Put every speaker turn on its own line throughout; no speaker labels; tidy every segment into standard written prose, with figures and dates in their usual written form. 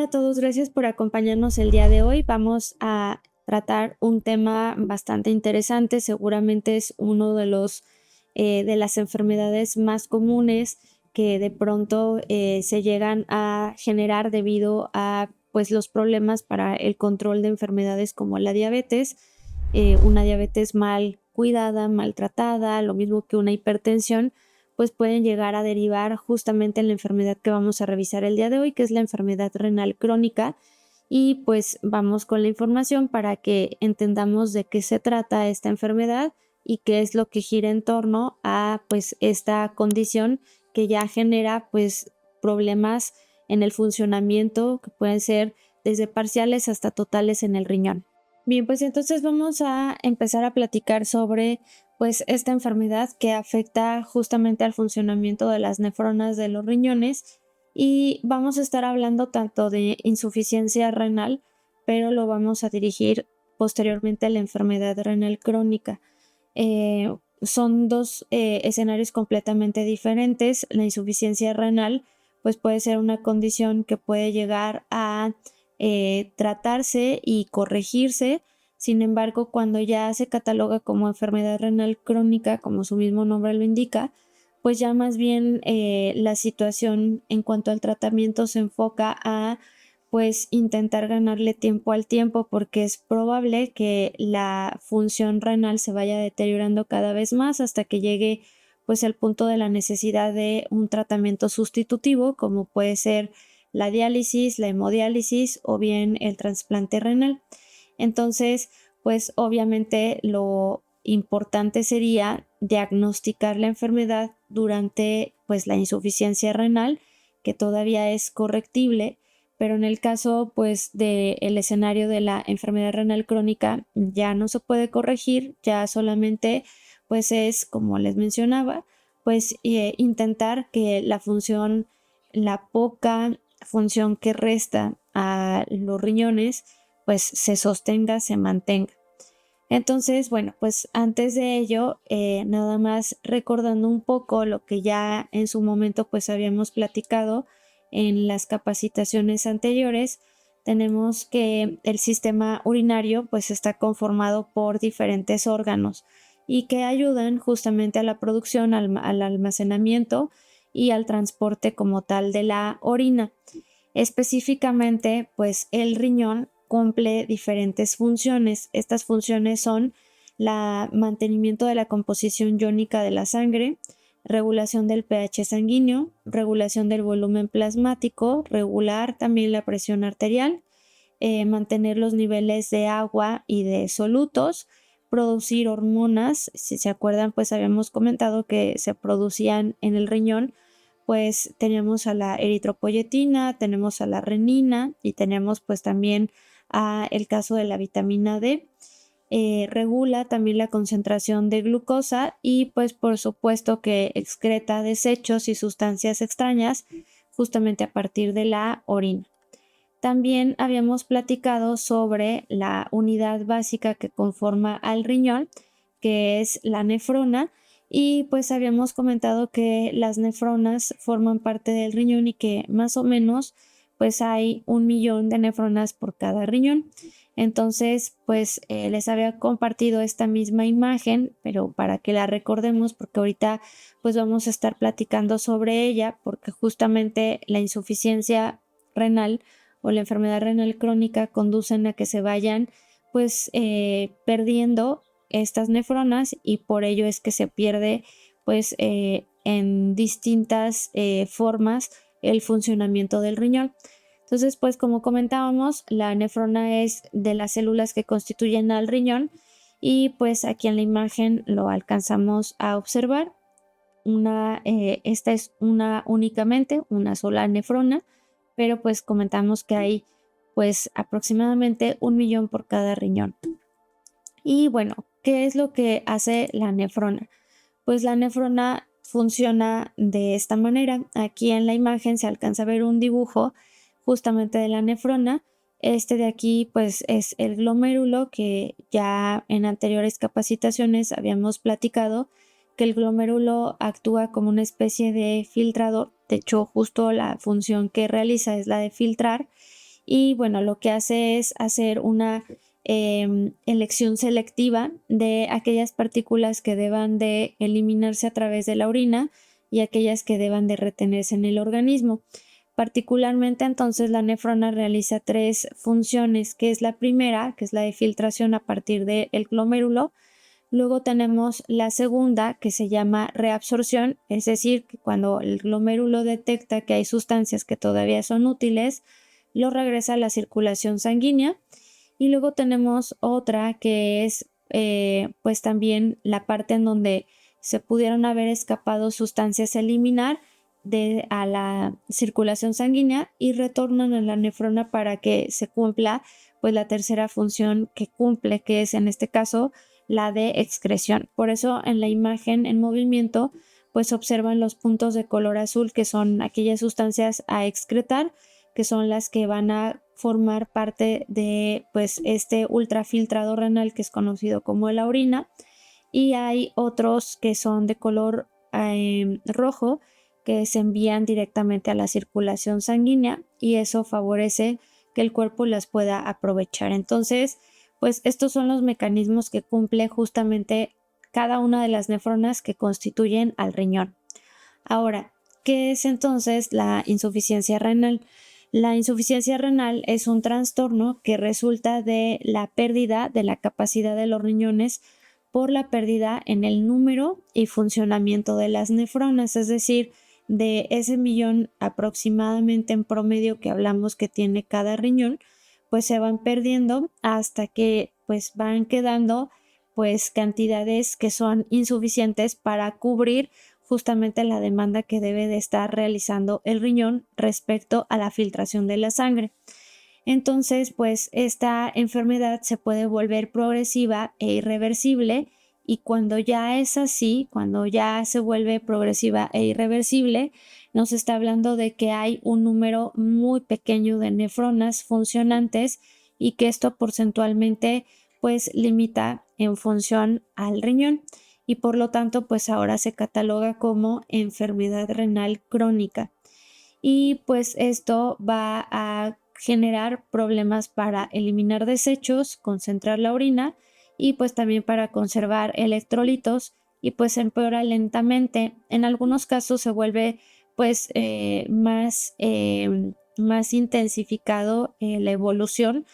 a todos, gracias por acompañarnos el día de hoy. Vamos a tratar un tema bastante interesante, seguramente es uno de los de las enfermedades más comunes que de pronto se llegan a generar debido a pues los problemas para el control de enfermedades como la diabetes, una diabetes mal cuidada, maltratada, lo mismo que una hipertensión, pues pueden llegar a derivar justamente en la enfermedad que vamos a revisar el día de hoy, que es la enfermedad renal crónica. Y pues vamos con la información para que entendamos de qué se trata esta enfermedad y qué es lo que gira en torno a pues esta condición que ya genera pues problemas en el funcionamiento que pueden ser desde parciales hasta totales en el riñón. Bien, pues entonces vamos a empezar a platicar sobre pues esta enfermedad que afecta justamente al funcionamiento de las nefronas de los riñones y vamos a estar hablando tanto de insuficiencia renal, pero lo vamos a dirigir posteriormente a la enfermedad renal crónica. Son dos escenarios completamente diferentes. La insuficiencia renal pues puede ser una condición que puede llegar a tratarse y corregirse. Sin embargo, cuando ya se cataloga como enfermedad renal crónica, como su mismo nombre lo indica, pues ya más bien la situación en cuanto al tratamiento se enfoca a pues intentar ganarle tiempo al tiempo, porque es probable que la función renal se vaya deteriorando cada vez más hasta que llegue pues al punto de la necesidad de un tratamiento sustitutivo, como puede ser la diálisis, la hemodiálisis o bien el trasplante renal. Entonces, pues obviamente lo importante sería diagnosticar la enfermedad durante pues la insuficiencia renal, que todavía es correctible, pero en el caso pues del escenario de la enfermedad renal crónica ya no se puede corregir, ya solamente pues es, como les mencionaba, pues intentar que la función, la poca función que resta a los riñones, pues se sostenga, se mantenga. Entonces, bueno, pues antes de ello, nada más recordando un poco lo que ya en su momento pues habíamos platicado en las capacitaciones anteriores, tenemos que el sistema urinario pues está conformado por diferentes órganos y que ayudan justamente a la producción, al almacenamiento y al transporte como tal de la orina. Específicamente, pues el riñón cumple diferentes funciones. Estas funciones son la mantenimiento de la composición iónica de la sangre, regulación del pH sanguíneo, regulación del volumen plasmático, regular también la presión arterial, mantener los niveles de agua y de solutos, producir hormonas. Si se acuerdan, pues habíamos comentado que se producían en el riñón, pues tenemos a la eritropoyetina, tenemos a la renina y tenemos pues también el caso de la vitamina D. Regula también la concentración de glucosa y pues por supuesto que excreta desechos y sustancias extrañas justamente a partir de la orina. También habíamos platicado sobre la unidad básica que conforma al riñón, que es la nefrona, y pues habíamos comentado que las nefronas forman parte del riñón y que más o menos pues hay 1 millón de nefronas por cada riñón. Entonces, pues les había compartido esta misma imagen, pero para que la recordemos, porque ahorita pues vamos a estar platicando sobre ella, porque justamente la insuficiencia renal o la enfermedad renal crónica conducen a que se vayan pues perdiendo estas nefronas y por ello es que se pierde pues en distintas formas el funcionamiento del riñón. Entonces, pues como comentábamos, la nefrona es de las células que constituyen al riñón y pues aquí en la imagen lo alcanzamos a observar. Esta es únicamente una sola nefrona, pero pues comentamos que hay pues aproximadamente 1 millón por cada riñón. Y bueno, ¿qué es lo que hace la nefrona? Pues la nefrona funciona de esta manera. Aquí en la imagen se alcanza a ver un dibujo justamente de la nefrona. Este de aquí pues es el glomérulo, que ya en anteriores capacitaciones habíamos platicado que el glomérulo actúa como una especie de filtrador. De hecho, justo la función que realiza es la de filtrar y bueno, lo que hace es hacer una elección selectiva de aquellas partículas que deban de eliminarse a través de la orina y aquellas que deban de retenerse en el organismo. Particularmente, entonces, la nefrona realiza 3 funciones, que es la primera, que es la de filtración a partir del glomérulo. Luego tenemos la segunda, que se llama reabsorción, es decir, que cuando el glomérulo detecta que hay sustancias que todavía son útiles, lo regresa a la circulación sanguínea. Y luego tenemos otra que es pues también la parte en donde se pudieron haber escapado sustancias a eliminar a la circulación sanguínea y retornan a la nefrona para que se cumpla pues la tercera función que cumple, que es en este caso la de excreción. Por eso en la imagen en movimiento pues observan los puntos de color azul, que son aquellas sustancias a excretar, que son las que van a formar parte de pues este ultrafiltrado renal que es conocido como la orina, y hay otros que son de color rojo, que se envían directamente a la circulación sanguínea, y eso favorece que el cuerpo las pueda aprovechar. Entonces, pues estos son los mecanismos que cumple justamente cada una de las nefronas que constituyen al riñón. Ahora, ¿qué es entonces la insuficiencia renal? La insuficiencia renal es un trastorno que resulta de la pérdida de la capacidad de los riñones por la pérdida en el número y funcionamiento de las nefronas, es decir, de ese millón aproximadamente en promedio que hablamos que tiene cada riñón, pues se van perdiendo hasta que pues van quedando pues cantidades que son insuficientes para cubrir justamente la demanda que debe de estar realizando el riñón respecto a la filtración de la sangre. Entonces, pues esta enfermedad se puede volver progresiva e irreversible, y cuando ya es así, cuando ya se vuelve progresiva e irreversible, nos está hablando de que hay un número muy pequeño de nefronas funcionantes y que esto porcentualmente pues limita en función al riñón, y por lo tanto pues ahora se cataloga como enfermedad renal crónica. Y pues esto va a generar problemas para eliminar desechos, concentrar la orina y pues también para conservar electrolitos, y pues empeora lentamente. En algunos casos se vuelve pues más intensificado la evolución,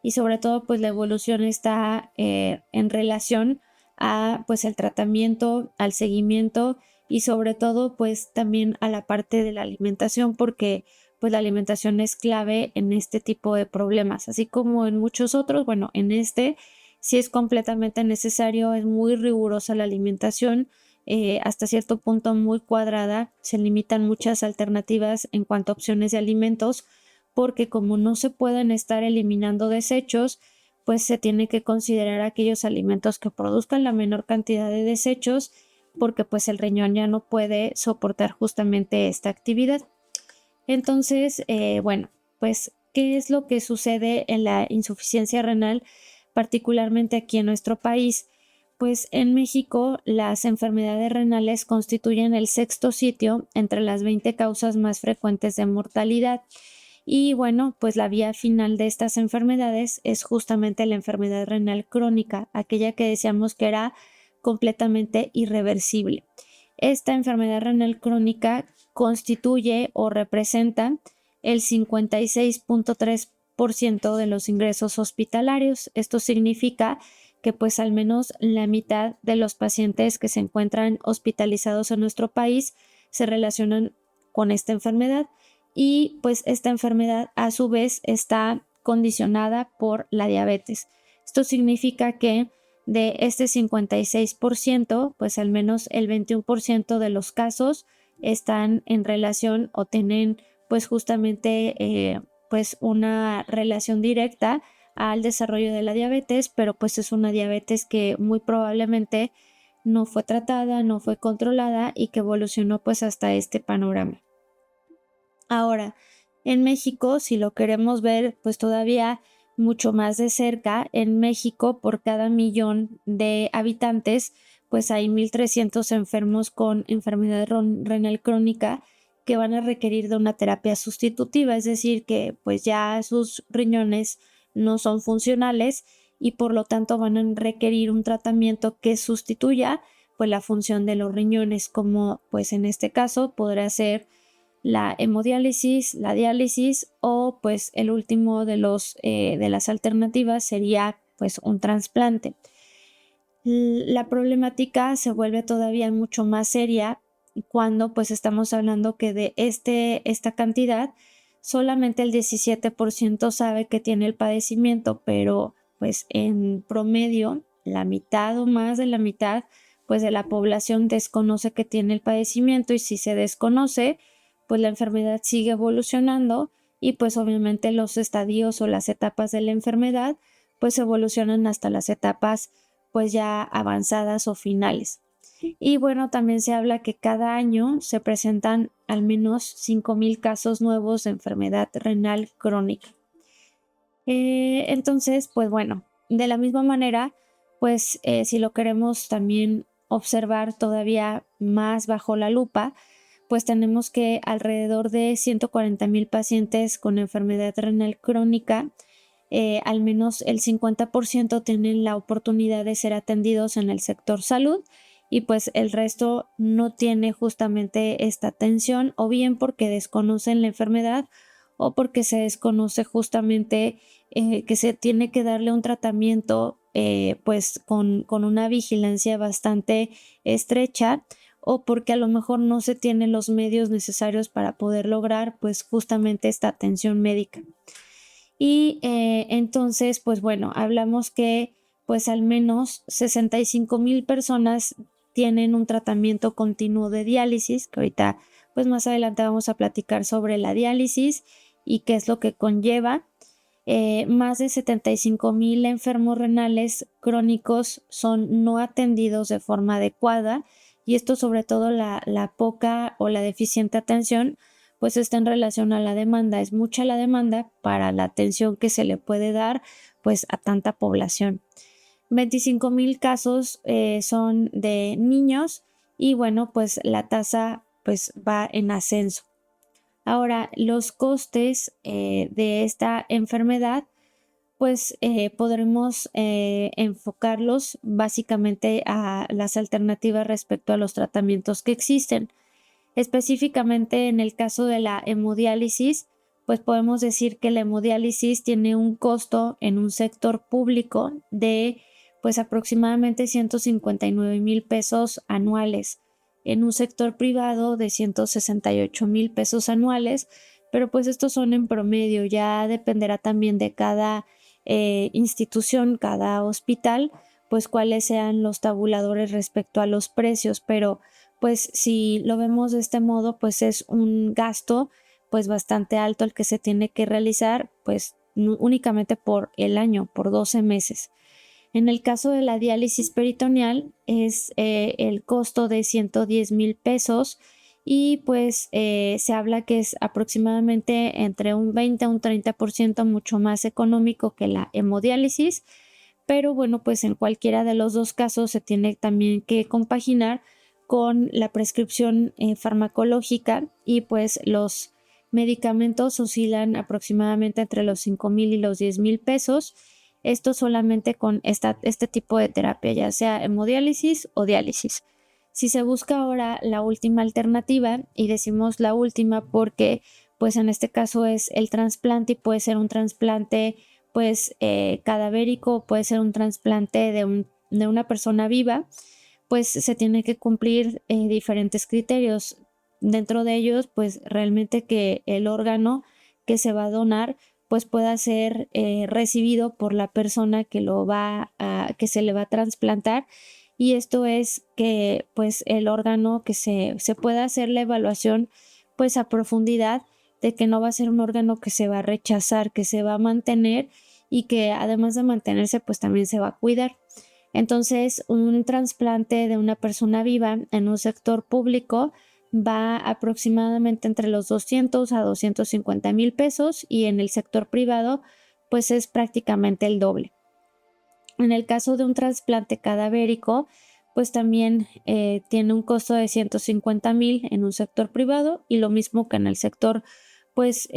y sobre todo pues la evolución está en relación a pues el tratamiento, al seguimiento y sobre todo pues también a la parte de la alimentación, porque pues la alimentación es clave en este tipo de problemas, así como en muchos otros. Bueno, en este sí es completamente necesario, es muy rigurosa la alimentación, hasta cierto punto muy cuadrada, se limitan muchas alternativas en cuanto a opciones de alimentos, porque como no se pueden estar eliminando desechos, pues se tiene que considerar aquellos alimentos que produzcan la menor cantidad de desechos, porque pues el riñón ya no puede soportar justamente esta actividad. Entonces, bueno, pues, ¿qué es lo que sucede en la insuficiencia renal, particularmente aquí en nuestro país? Pues en México las enfermedades renales constituyen el sexto sitio entre las 20 causas más frecuentes de mortalidad. Y bueno, pues la vía final de estas enfermedades es justamente la enfermedad renal crónica, aquella que decíamos que era completamente irreversible. Esta enfermedad renal crónica constituye o representa el 56.3% de los ingresos hospitalarios. Esto significa que pues al menos la mitad de los pacientes que se encuentran hospitalizados en nuestro país se relacionan con esta enfermedad, y pues esta enfermedad a su vez está condicionada por la diabetes. Esto significa que de este 56%, pues al menos el 21% de los casos están en relación o tienen pues justamente pues una relación directa al desarrollo de la diabetes, pero pues es una diabetes que muy probablemente no fue tratada, no fue controlada y que evolucionó pues hasta este panorama. Ahora, en México, si lo queremos ver pues todavía mucho más de cerca, en México por cada millón de habitantes pues hay 1,300 enfermos con enfermedad renal crónica, que van a requerir de una terapia sustitutiva, es decir, que pues ya sus riñones no son funcionales y por lo tanto van a requerir un tratamiento que sustituya pues la función de los riñones, como pues en este caso podría ser la hemodiálisis, la diálisis o pues el último de las alternativas sería pues un trasplante. La problemática se vuelve todavía mucho más seria cuando pues estamos hablando que de esta cantidad solamente el 17% sabe que tiene el padecimiento, pero pues en promedio la mitad o más de la mitad pues de la población desconoce que tiene el padecimiento, y si se desconoce pues la enfermedad sigue evolucionando y pues obviamente los estadios o las etapas de la enfermedad pues evolucionan hasta las etapas pues ya avanzadas o finales. Y bueno, también se habla que cada año se presentan al menos 5,000 casos nuevos de enfermedad renal crónica. Entonces, pues bueno, de la misma manera, pues si lo queremos también observar todavía más bajo la lupa, pues tenemos que alrededor de 140,000 pacientes con enfermedad renal crónica, al menos el 50% tienen la oportunidad de ser atendidos en el sector salud, y pues el resto no tiene justamente esta atención, o bien porque desconocen la enfermedad o porque se desconoce justamente que se tiene que darle un tratamiento pues con una vigilancia bastante estrecha, o porque a lo mejor no se tienen los medios necesarios para poder lograr pues justamente esta atención médica. Y entonces, pues bueno, hablamos que pues al menos 65,000 personas tienen un tratamiento continuo de diálisis, que ahorita pues más adelante vamos a platicar sobre la diálisis y qué es lo que conlleva. Más de 75,000 enfermos renales crónicos son no atendidos de forma adecuada, y esto sobre todo la poca o la deficiente atención pues está en relación a la demanda. Es mucha la demanda para la atención que se le puede dar pues a tanta población. 25,000 casos son de niños, y bueno, pues la tasa pues va en ascenso. Ahora, los costes de esta enfermedad pues podremos enfocarlos básicamente a las alternativas respecto a los tratamientos que existen. Específicamente en el caso de la hemodiálisis, pues podemos decir que la hemodiálisis tiene un costo en un sector público de pues aproximadamente 159,000 pesos anuales, en un sector privado de 168,000 pesos anuales, pero pues estos son en promedio, ya dependerá también de cada institución, cada hospital, pues cuáles sean los tabuladores respecto a los precios, pero pues si lo vemos de este modo, pues es un gasto pues bastante alto el que se tiene que realizar pues únicamente por el año, por 12 meses. En el caso de la diálisis peritoneal es el costo de 110,000 pesos, y pues se habla que es aproximadamente entre un 20 a un 30% mucho más económico que la hemodiálisis, pero bueno, pues en cualquiera de los dos casos se tiene también que compaginar con la prescripción farmacológica, y pues los medicamentos oscilan aproximadamente entre los 5,000 y los 10,000 pesos. Esto solamente con este tipo de terapia, ya sea hemodiálisis o diálisis. Si se busca ahora la última alternativa, y decimos la última porque pues en este caso es el trasplante, y puede ser un trasplante pues cadavérico, puede ser un trasplante de una persona viva, pues se tiene que cumplir diferentes criterios. Dentro de ellos, pues realmente que el órgano que se va a donar pues pueda ser recibido por la persona que que se le va a trasplantar, y esto es que pues el órgano que se pueda hacer la evaluación pues a profundidad de que no va a ser un órgano que se va a rechazar, que se va a mantener, y que además de mantenerse pues también se va a cuidar. Entonces, un trasplante de una persona viva en un sector público va aproximadamente entre los 200 a 250,000 pesos, y en el sector privado pues es prácticamente el doble. En el caso de un trasplante cadavérico, pues también tiene un costo de 150,000 en un sector privado y lo mismo que en el sector, pues,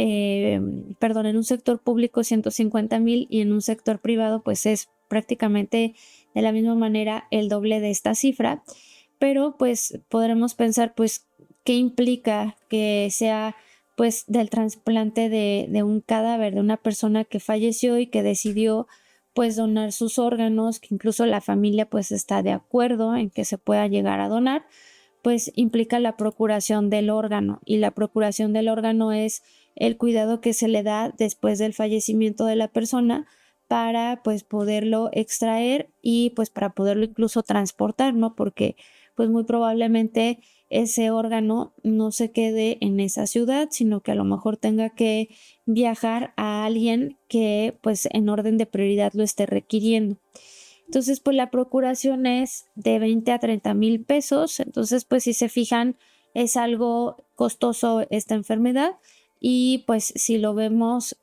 perdón, en un sector público 150,000 y en un sector privado pues es prácticamente de la misma manera el doble de esta cifra, pero pues podremos pensar pues qué implica que sea pues del trasplante de un cadáver de una persona que falleció y que decidió pues donar sus órganos, que incluso la familia pues está de acuerdo en que se pueda llegar a donar, pues implica la procuración del órgano y la procuración del órgano es el cuidado que se le da después del fallecimiento de la persona para pues poderlo extraer y pues para poderlo incluso transportar, ¿no? Porque pues muy probablemente ese órgano no se quede en esa ciudad, sino que a lo mejor tenga que viajar a alguien que pues en orden de prioridad lo esté requiriendo. Entonces, pues la procuración es de 20 a 30,000 pesos. Entonces, pues si se fijan, es algo costoso esta enfermedad y pues si lo vemos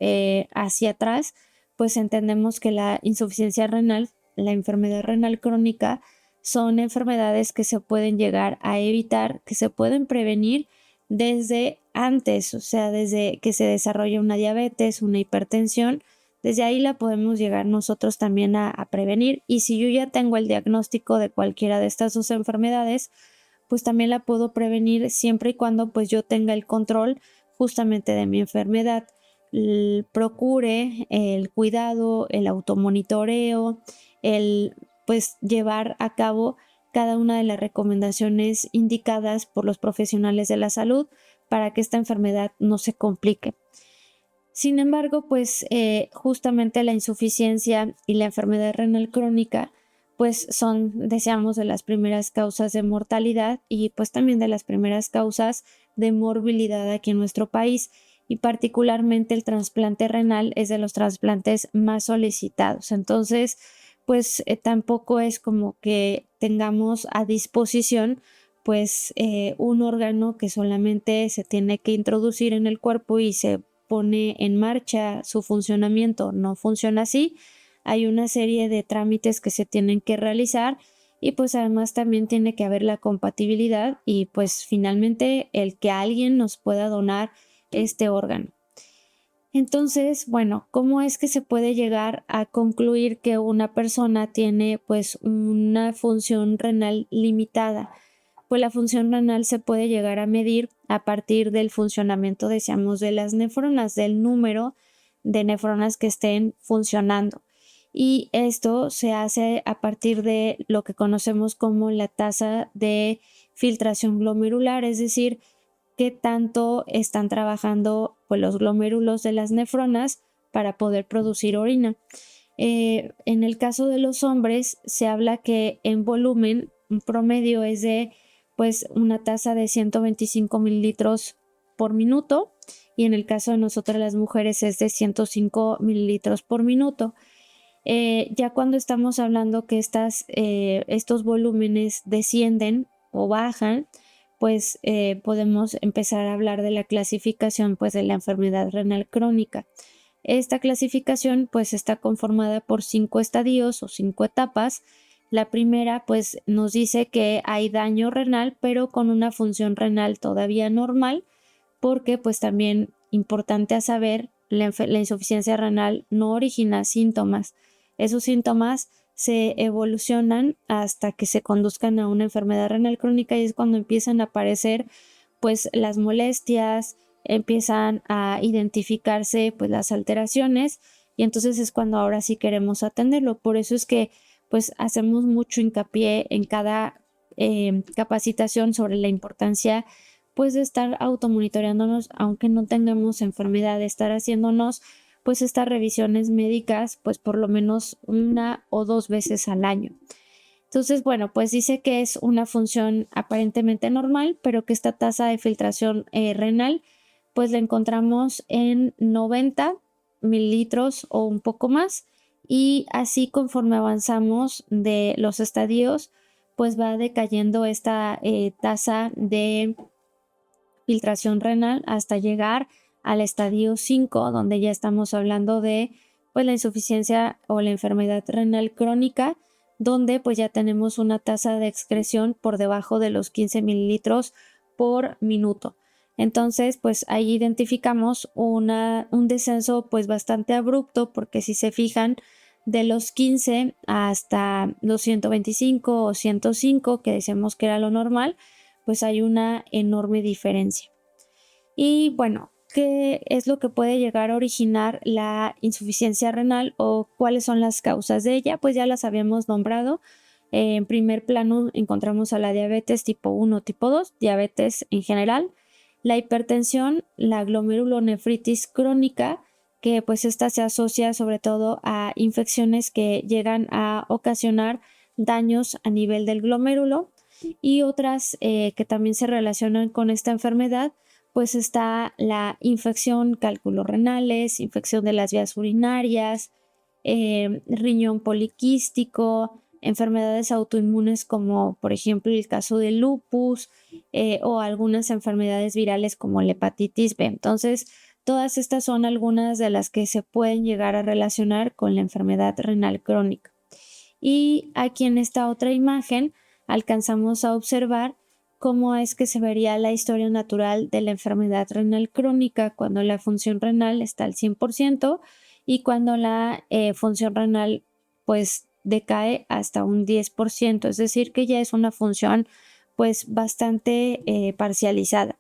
hacia atrás, pues entendemos que la insuficiencia renal, la enfermedad renal crónica, son enfermedades que se pueden llegar a evitar, que se pueden prevenir desde antes, o sea, desde que se desarrolla una diabetes, una hipertensión, desde ahí la podemos llegar nosotros también a prevenir. Y si yo ya tengo el diagnóstico de cualquiera de estas dos enfermedades, pues también la puedo prevenir siempre y cuando pues yo tenga el control justamente de mi enfermedad. Procure el cuidado, el automonitoreo, el pues llevar a cabo cada una de las recomendaciones indicadas por los profesionales de la salud para que esta enfermedad no se complique. Sin embargo, pues justamente la insuficiencia y la enfermedad renal crónica pues son, decíamos, de las primeras causas de mortalidad y pues también de las primeras causas de morbilidad aquí en nuestro país, y particularmente el trasplante renal es de los trasplantes más solicitados. Entonces, pues tampoco es como que tengamos a disposición pues un órgano que solamente se tiene que introducir en el cuerpo y se pone en marcha su funcionamiento. No funciona así. Hay una serie de trámites que se tienen que realizar y pues además también tiene que haber la compatibilidad y pues finalmente el que alguien nos pueda donar este órgano. Entonces, bueno, ¿cómo es que se puede llegar a concluir que una persona tiene pues una función renal limitada? Pues la función renal se puede llegar a medir a partir del funcionamiento, decíamos, de las nefronas, del número de nefronas que estén funcionando. Y esto se hace a partir de lo que conocemos como la tasa de filtración glomerular, es decir, qué tanto están trabajando pues, los glomérulos de las nefronas para poder producir orina. En el caso de los hombres se habla que en volumen un promedio es de pues una tasa de 125 mililitros por minuto, y en el caso de nosotras las mujeres es de 105 mililitros por minuto. Ya cuando estamos hablando que estos volúmenes descienden o bajan, pues podemos empezar a hablar de la clasificación pues de la enfermedad renal crónica. Esta clasificación pues está conformada por 5 estadios o 5 etapas. La primera pues nos dice que hay daño renal, pero con una función renal todavía normal, porque pues también importante a saber, la insuficiencia renal no origina síntomas. Esos síntomas se evolucionan hasta que se conduzcan a una enfermedad renal crónica y es cuando empiezan a aparecer pues las molestias, empiezan a identificarse pues las alteraciones y entonces es cuando ahora sí queremos atenderlo. Por eso es que pues hacemos mucho hincapié en cada capacitación sobre la importancia pues de estar automonitoreándonos aunque no tengamos enfermedad, de estar haciéndonos pues estas revisiones médicas pues por lo menos 1 o 2 veces al año. Entonces, bueno, pues dice que es una función aparentemente normal, pero que esta tasa de filtración renal pues la encontramos en 90 mililitros o un poco más, y así conforme avanzamos de los estadios pues va decayendo esta tasa de filtración renal hasta llegar al estadio 5, donde ya estamos hablando de pues la insuficiencia o la enfermedad renal crónica, donde pues ya tenemos una tasa de excreción por debajo de los 15 mililitros por minuto. Entonces, pues ahí identificamos un descenso pues bastante abrupto, porque si se fijan, de los 15 hasta los 125 o 105, que decíamos que era lo normal, pues hay una enorme diferencia. Y bueno, ¿qué es lo que puede llegar a originar la insuficiencia renal o cuáles son las causas de ella? Pues ya las habíamos nombrado. En primer plano encontramos a la diabetes tipo 1, tipo 2, diabetes en general, la hipertensión, la glomerulonefritis crónica, que pues esta se asocia sobre todo a infecciones que llegan a ocasionar daños a nivel del glomérulo, y otras que también se relacionan con esta enfermedad, pues está la infección, cálculos renales, infección de las vías urinarias, riñón poliquístico, enfermedades autoinmunes como por ejemplo el caso del lupus, o algunas enfermedades virales como la hepatitis B. Entonces, todas estas son algunas de las que se pueden llegar a relacionar con la enfermedad renal crónica. Y aquí en esta otra imagen alcanzamos a observar cómo es que se vería la historia natural de la enfermedad renal crónica cuando la función renal está al 100% y cuando la función renal pues decae hasta un 10%, es decir, que ya es una función pues bastante parcializada.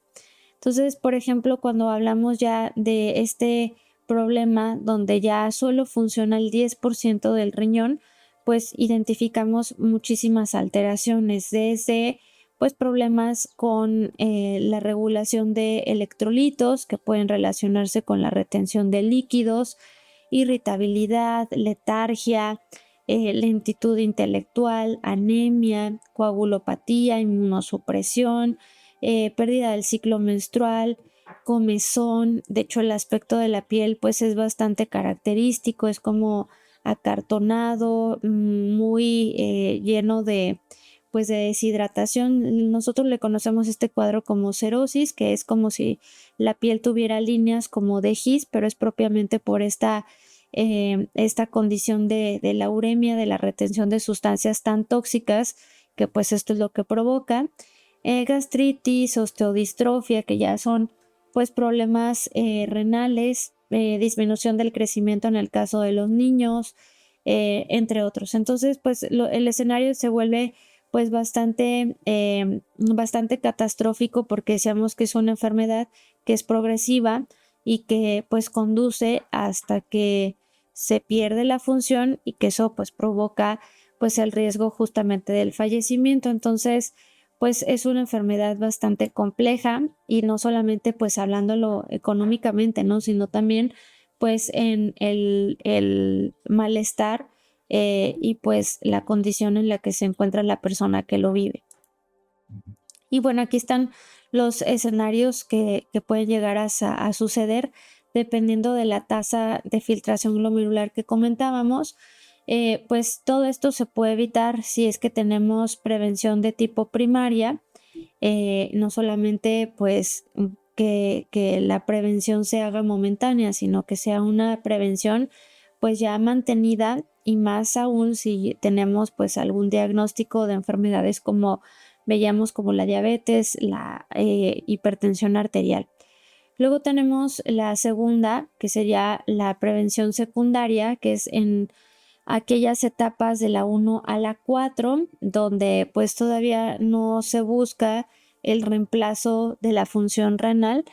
Entonces, por ejemplo, cuando hablamos ya de este problema donde ya solo funciona el 10% del riñón, pues identificamos muchísimas alteraciones, desde pues problemas con la regulación de electrolitos que pueden relacionarse con la retención de líquidos, irritabilidad, letargia, lentitud intelectual, anemia, coagulopatía, inmunosupresión, pérdida del ciclo menstrual, comezón. De hecho, el aspecto de la piel pues es bastante característico, es como acartonado, muy lleno de pues de deshidratación. Nosotros le conocemos este cuadro como cerosis, que es como si la piel tuviera líneas como de gis, pero es propiamente por esta condición de la uremia, de la retención de sustancias tan tóxicas, que pues esto es lo que provoca. Gastritis, osteodistrofia, que ya son pues problemas renales, disminución del crecimiento en el caso de los niños, entre otros. Entonces, pues el escenario se vuelve pues bastante catastrófico, porque decíamos que es una enfermedad que es progresiva y que pues conduce hasta que se pierde la función, y que eso pues provoca pues el riesgo justamente del fallecimiento. Entonces, pues es una enfermedad bastante compleja, y no solamente pues hablándolo económicamente, ¿no? Sino también pues en el malestar y pues la condición en la que se encuentra la persona que lo vive. Y bueno, aquí están los escenarios que pueden llegar a suceder dependiendo de la tasa de filtración glomerular que comentábamos. Pues todo esto se puede evitar si es que tenemos prevención de tipo primaria, no solamente pues que la prevención se haga momentánea, sino que sea una prevención pues ya mantenida, y más aún si tenemos pues algún diagnóstico de enfermedades como veíamos, como la diabetes, la hipertensión arterial. Luego tenemos la segunda, que sería la prevención secundaria, que es en aquellas etapas de la 1 a la 4, donde pues todavía no se busca el reemplazo de la función renal,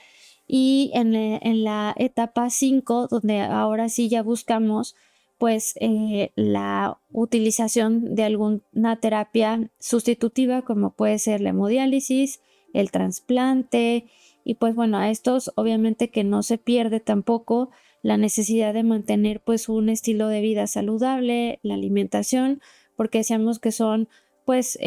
y en la etapa 5, donde ahora sí ya buscamos pues la utilización de alguna terapia sustitutiva, como puede ser la hemodiálisis, el trasplante, y pues bueno, a estos obviamente que no se pierde tampoco la necesidad de mantener pues un estilo de vida saludable, la alimentación, porque decíamos que son pues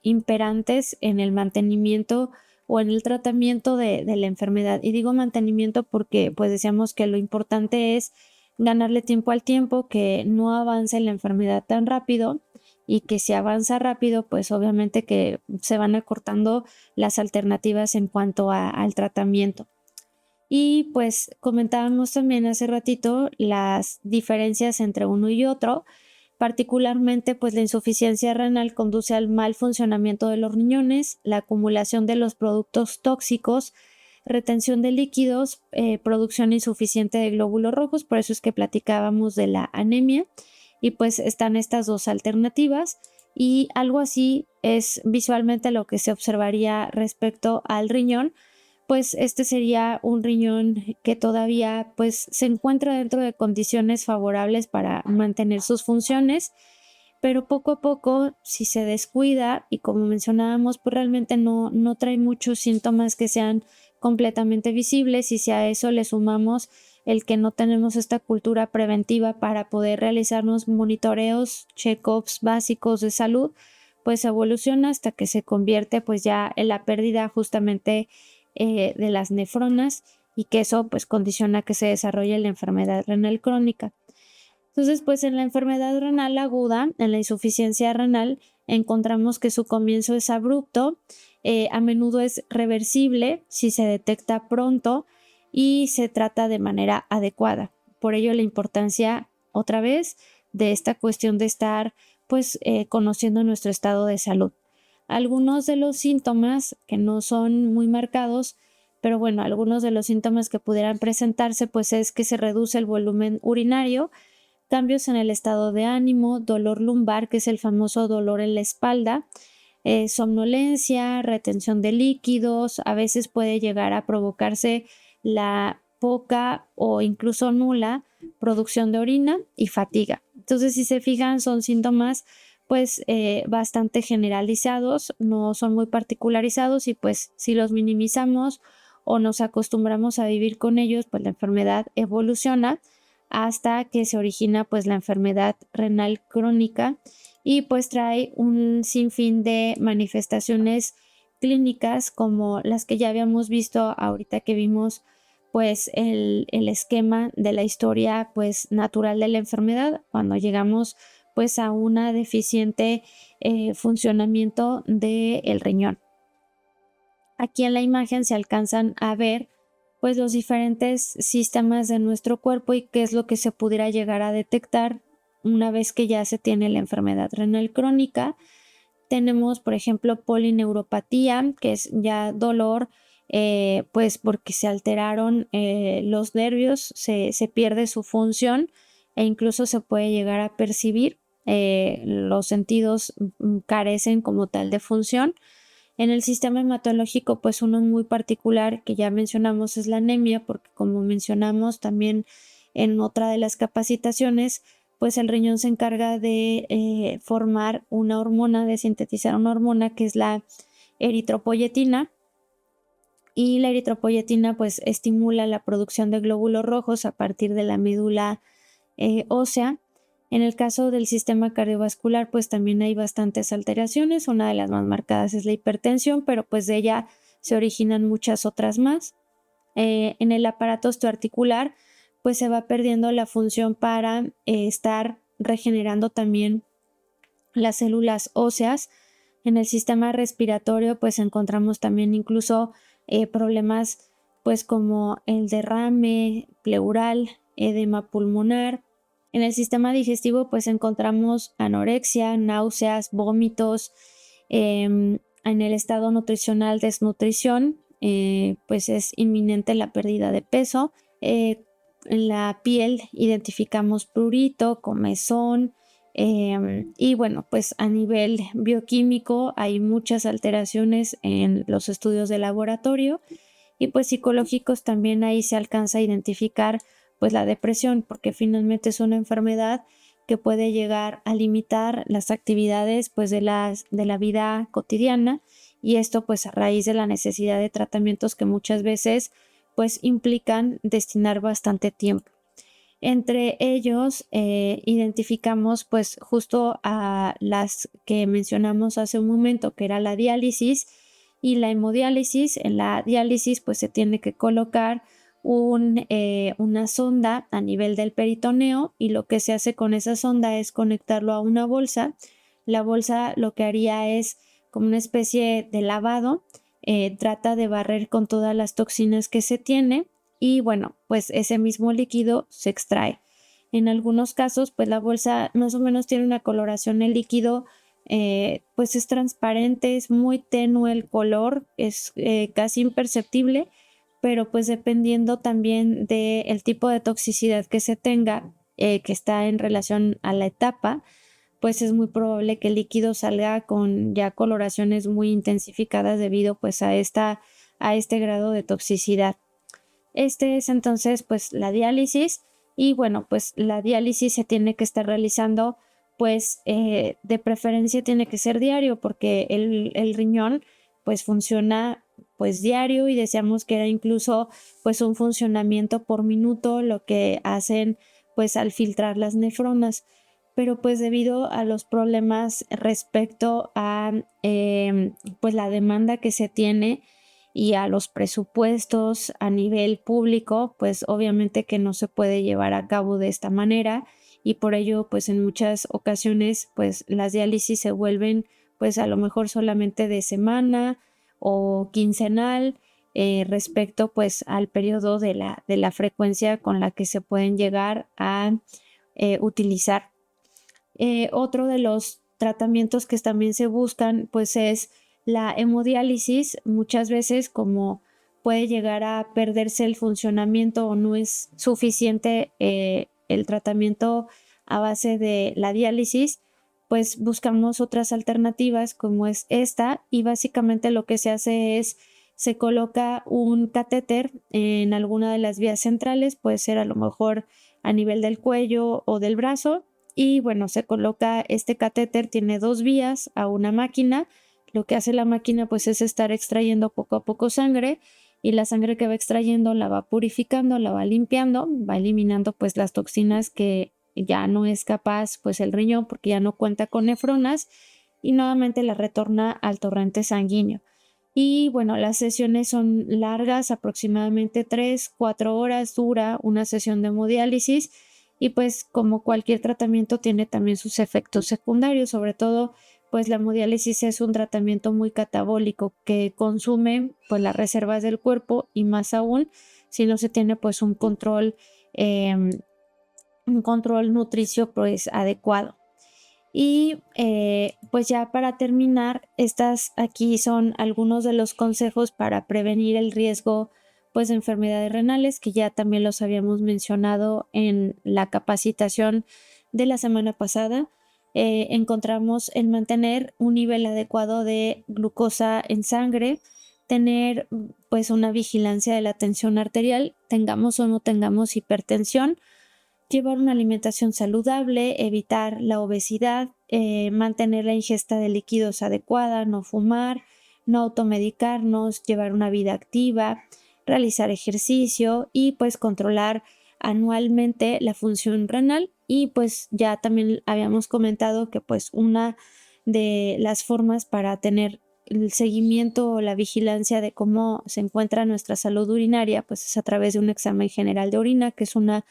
imperantes en el mantenimiento o en el tratamiento de la enfermedad. Y digo mantenimiento porque pues decíamos que lo importante es ganarle tiempo al tiempo, que no avance la enfermedad tan rápido, y que si avanza rápido, pues obviamente que se van acortando las alternativas en cuanto al tratamiento. Y pues comentábamos también hace ratito las diferencias entre uno y otro. Particularmente, pues la insuficiencia renal conduce al mal funcionamiento de los riñones, la acumulación de los productos tóxicos, retención de líquidos, producción insuficiente de glóbulos rojos, por eso es que platicábamos de la anemia, y pues están estas dos alternativas, y algo así es visualmente lo que se observaría respecto al riñón. Pues este sería un riñón que todavía pues se encuentra dentro de condiciones favorables para mantener sus funciones, pero poco a poco, si se descuida y como mencionábamos, pues realmente no trae muchos síntomas que sean completamente visibles, y si a eso le sumamos el que no tenemos esta cultura preventiva para poder realizarnos monitoreos, check-ups básicos de salud, pues evoluciona hasta que se convierte pues ya en la pérdida justamente de las nefronas, y que eso pues condiciona que se desarrolle la enfermedad renal crónica. Entonces, pues en la enfermedad renal aguda, en la insuficiencia renal, encontramos que su comienzo es abrupto, a menudo es reversible si se detecta pronto y se trata de manera adecuada. Por ello, la importancia, otra vez, de esta cuestión de estar pues conociendo nuestro estado de salud. Algunos de los síntomas que no son muy marcados, pero bueno, algunos de los síntomas que pudieran presentarse pues es que se reduce el volumen urinario, cambios en el estado de ánimo, dolor lumbar, que es el famoso dolor en la espalda, somnolencia, retención de líquidos, a veces puede llegar a provocarse la poca o incluso nula producción de orina y fatiga. Entonces, si se fijan, son síntomas pues bastante generalizados, no son muy particularizados, y pues si los minimizamos o nos acostumbramos a vivir con ellos, pues la enfermedad evoluciona hasta que se origina pues la enfermedad renal crónica, y pues trae un sinfín de manifestaciones clínicas como las que ya habíamos visto ahorita que vimos pues el esquema de la historia pues natural de la enfermedad, cuando llegamos pues a una deficiente funcionamiento del riñón. Aquí en la imagen se alcanzan a ver pues los diferentes sistemas de nuestro cuerpo y qué es lo que se pudiera llegar a detectar una vez que ya se tiene la enfermedad renal crónica. Tenemos, por ejemplo, polineuropatía, que es ya dolor, pues porque se alteraron los nervios, se pierde su función e incluso se puede llegar a percibir, los sentidos carecen como tal de función. En el sistema hematológico, pues uno muy particular que ya mencionamos es la anemia, porque como mencionamos también en otra de las capacitaciones, pues el riñón se encarga de formar una hormona, de sintetizar una hormona que es la eritropoyetina, y la eritropoyetina pues estimula la producción de glóbulos rojos a partir de la médula ósea. En el caso del sistema cardiovascular, pues también hay bastantes alteraciones. Una de las más marcadas es la hipertensión, pero pues de ella se originan muchas otras más. En el aparato osteoarticular, pues se va perdiendo la función para estar regenerando también las células óseas. En el sistema respiratorio, pues encontramos también incluso problemas pues como el derrame pleural, edema pulmonar. En el sistema digestivo pues encontramos anorexia, náuseas, vómitos. En el estado nutricional, desnutrición, pues es inminente la pérdida de peso. En la piel identificamos prurito, comezón, y bueno, pues a nivel bioquímico hay muchas alteraciones en los estudios de laboratorio, y pues psicológicos también ahí se alcanza a identificar pues la depresión, porque finalmente es una enfermedad que puede llegar a limitar las actividades pues de la vida cotidiana, y esto pues a raíz de la necesidad de tratamientos que muchas veces pues implican destinar bastante tiempo. Entre ellos identificamos pues justo a las que mencionamos hace un momento, que era la diálisis y la hemodiálisis. En la diálisis pues se tiene que colocar una sonda a nivel del peritoneo, y lo que se hace con esa sonda es conectarlo a una bolsa. La bolsa lo que haría es como una especie de lavado, trata de barrer con todas las toxinas que se tiene, y bueno, pues ese mismo líquido se extrae. En algunos casos, pues la bolsa más o menos tiene una coloración, el líquido pues es transparente, es muy tenue el color, es casi imperceptible, pero pues dependiendo también del tipo de toxicidad que se tenga, que está en relación a la etapa, pues es muy probable que el líquido salga con ya coloraciones muy intensificadas debido pues a este grado de toxicidad. Este es entonces pues la diálisis y bueno, pues la diálisis se tiene que estar realizando pues de preferencia tiene que ser diario porque el riñón pues funciona pues diario y deseamos que era incluso pues un funcionamiento por minuto lo que hacen pues al filtrar las nefronas, pero pues debido a los problemas respecto a pues la demanda que se tiene y a los presupuestos a nivel público, pues obviamente que no se puede llevar a cabo de esta manera y por ello pues en muchas ocasiones pues las diálisis se vuelven pues a lo mejor solamente de semana o quincenal respecto pues al periodo de la frecuencia con la que se pueden llegar a utilizar. Otro de los tratamientos que también se buscan, pues es la hemodiálisis. Muchas veces, como puede llegar a perderse el funcionamiento o no es suficiente el tratamiento a base de la diálisis, pues buscamos otras alternativas como es esta y básicamente lo que se hace es se coloca un catéter en alguna de las vías centrales, puede ser a lo mejor a nivel del cuello o del brazo y bueno, se coloca este catéter, tiene dos vías a una máquina. Lo que hace la máquina pues es estar extrayendo poco a poco sangre y la sangre que va extrayendo la va purificando, la va limpiando, va eliminando pues las toxinas que ya no es capaz pues el riñón porque ya no cuenta con nefronas y nuevamente la retorna al torrente sanguíneo. Y bueno, las sesiones son largas, aproximadamente 3, 4 horas dura una sesión de hemodiálisis y pues como cualquier tratamiento tiene también sus efectos secundarios, sobre todo pues la hemodiálisis es un tratamiento muy catabólico que consume pues las reservas del cuerpo y más aún si no se tiene pues em, un control nutricio pues adecuado. Y pues ya para terminar, estas aquí son algunos de los consejos para prevenir el riesgo pues de enfermedades renales, que ya también los habíamos mencionado en la capacitación de la semana pasada. Encontramos el mantener un nivel adecuado de glucosa en sangre, tener pues una vigilancia de la tensión arterial, tengamos o no tengamos hipertensión, llevar una alimentación saludable, evitar la obesidad, mantener la ingesta de líquidos adecuada, no fumar, no automedicarnos, llevar una vida activa, realizar ejercicio y pues controlar anualmente la función renal y pues ya también habíamos comentado que pues una de las formas para tener el seguimiento o la vigilancia de cómo se encuentra nuestra salud urinaria pues es a través de un examen general de orina, que es una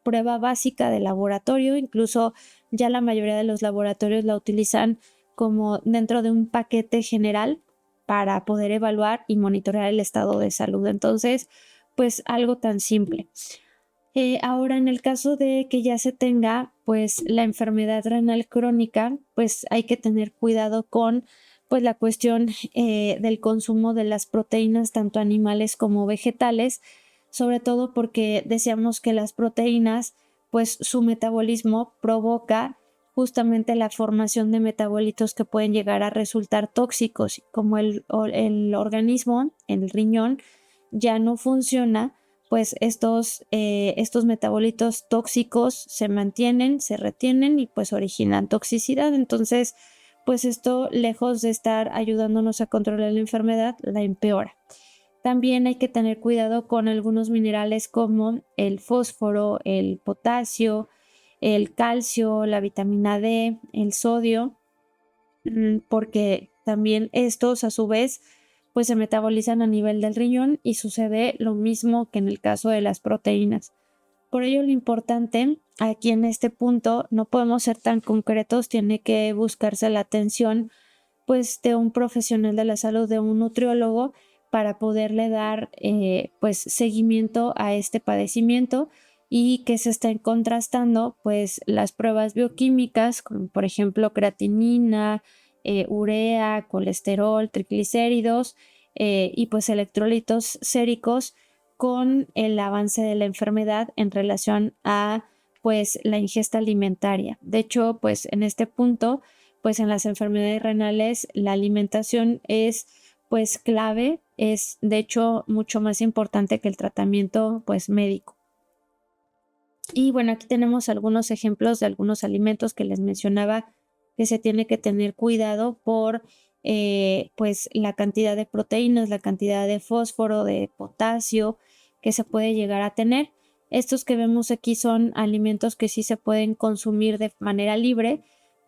prueba básica de laboratorio, incluso ya la mayoría de los laboratorios la utilizan como dentro de un paquete general para poder evaluar y monitorear el estado de salud. Entonces, pues algo tan simple. Ahora, en el caso de que ya se tenga pues la enfermedad renal crónica, pues hay que tener cuidado con pues la cuestión del consumo de las proteínas, tanto animales como vegetales, sobre todo porque decíamos que las proteínas, pues su metabolismo provoca justamente la formación de metabolitos que pueden llegar a resultar tóxicos, como el organismo, el riñón, ya no funciona, pues estos metabolitos tóxicos se mantienen, se retienen y pues originan toxicidad. Entonces, pues esto, lejos de estar ayudándonos a controlar la enfermedad, la empeora. También hay que tener cuidado con algunos minerales como el fósforo, el potasio, el calcio, la vitamina D, el sodio, porque también estos a su vez pues se metabolizan a nivel del riñón y sucede lo mismo que en el caso de las proteínas. Por ello lo importante aquí en este punto, no podemos ser tan concretos, tiene que buscarse la atención pues de un profesional de la salud, de un nutriólogo, para poderle dar pues seguimiento a este padecimiento y que se estén contrastando pues las pruebas bioquímicas, como por ejemplo creatinina, urea, colesterol, triglicéridos y pues electrolitos séricos con el avance de la enfermedad en relación a pues la ingesta alimentaria. De hecho, pues en este punto, pues en las enfermedades renales la alimentación es pues clave, es de hecho mucho más importante que el tratamiento pues médico. Y bueno, aquí tenemos algunos ejemplos de algunos alimentos que les mencionaba que se tiene que tener cuidado por pues la cantidad de proteínas, la cantidad de fósforo, de potasio que se puede llegar a tener. Estos que vemos aquí son alimentos que sí se pueden consumir de manera libre,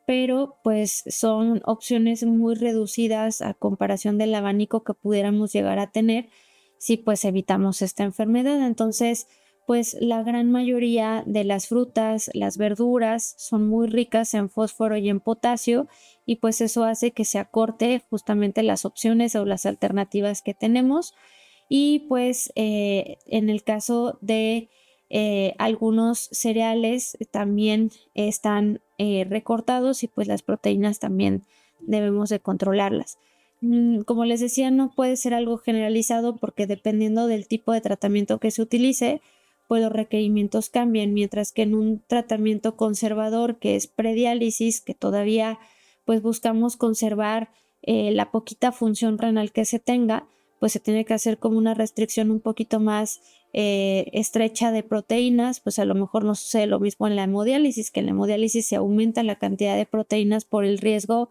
pero pues son opciones muy reducidas a comparación del abanico que pudiéramos llegar a tener si pues evitamos esta enfermedad. Entonces, pues la gran mayoría de las frutas, las verduras son muy ricas en fósforo y en potasio y pues eso hace que se acorte justamente las opciones o las alternativas que tenemos. Y pues en el caso de algunos cereales también están recortados y pues las proteínas también debemos de controlarlas. Como les decía, no puede ser algo generalizado porque dependiendo del tipo de tratamiento que se utilice, pues los requerimientos cambian, mientras que en un tratamiento conservador que es prediálisis, que todavía pues buscamos conservar la poquita función renal que se tenga, pues se tiene que hacer como una restricción un poquito más estrecha de proteínas, pues a lo mejor no sucede lo mismo en la hemodiálisis, que en la hemodiálisis se aumenta la cantidad de proteínas por el riesgo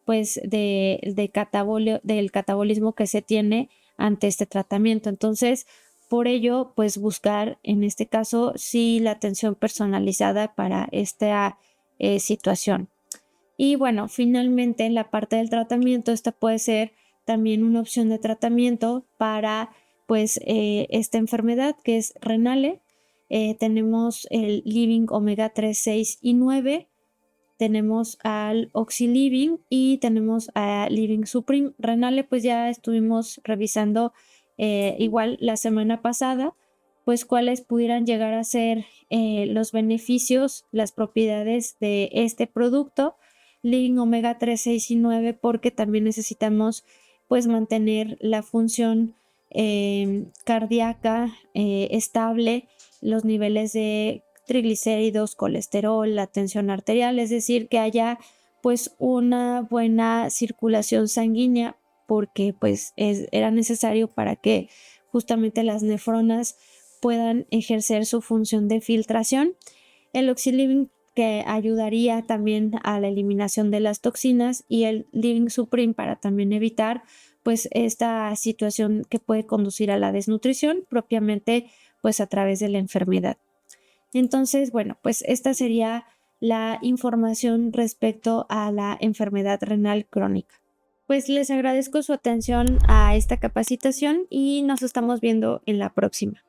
pues del catabolismo que se tiene ante este tratamiento. Entonces, por ello, pues buscar en este caso sí la atención personalizada para esta situación. Y bueno, finalmente en la parte del tratamiento, esta puede ser también una opción de tratamiento para pues esta enfermedad que es renale. Tenemos el Living Omega 3, 6 y 9, tenemos al Oxyliving y tenemos a Living Supreme. Renale pues ya estuvimos revisando igual la semana pasada, pues cuáles pudieran llegar a ser los beneficios, las propiedades de este producto. Living Omega 3, 6 y 9 porque también necesitamos pues mantener la función cardíaca estable, los niveles de triglicéridos, colesterol, la tensión arterial, es decir, que haya pues una buena circulación sanguínea porque pues era necesario para que justamente las nefronas puedan ejercer su función de filtración. El Oxyliving que ayudaría también a la eliminación de las toxinas y el Living Supreme para también evitar pues esta situación que puede conducir a la desnutrición propiamente pues a través de la enfermedad. Entonces, bueno, pues esta sería la información respecto a la enfermedad renal crónica. Pues les agradezco su atención a esta capacitación y nos estamos viendo en la próxima.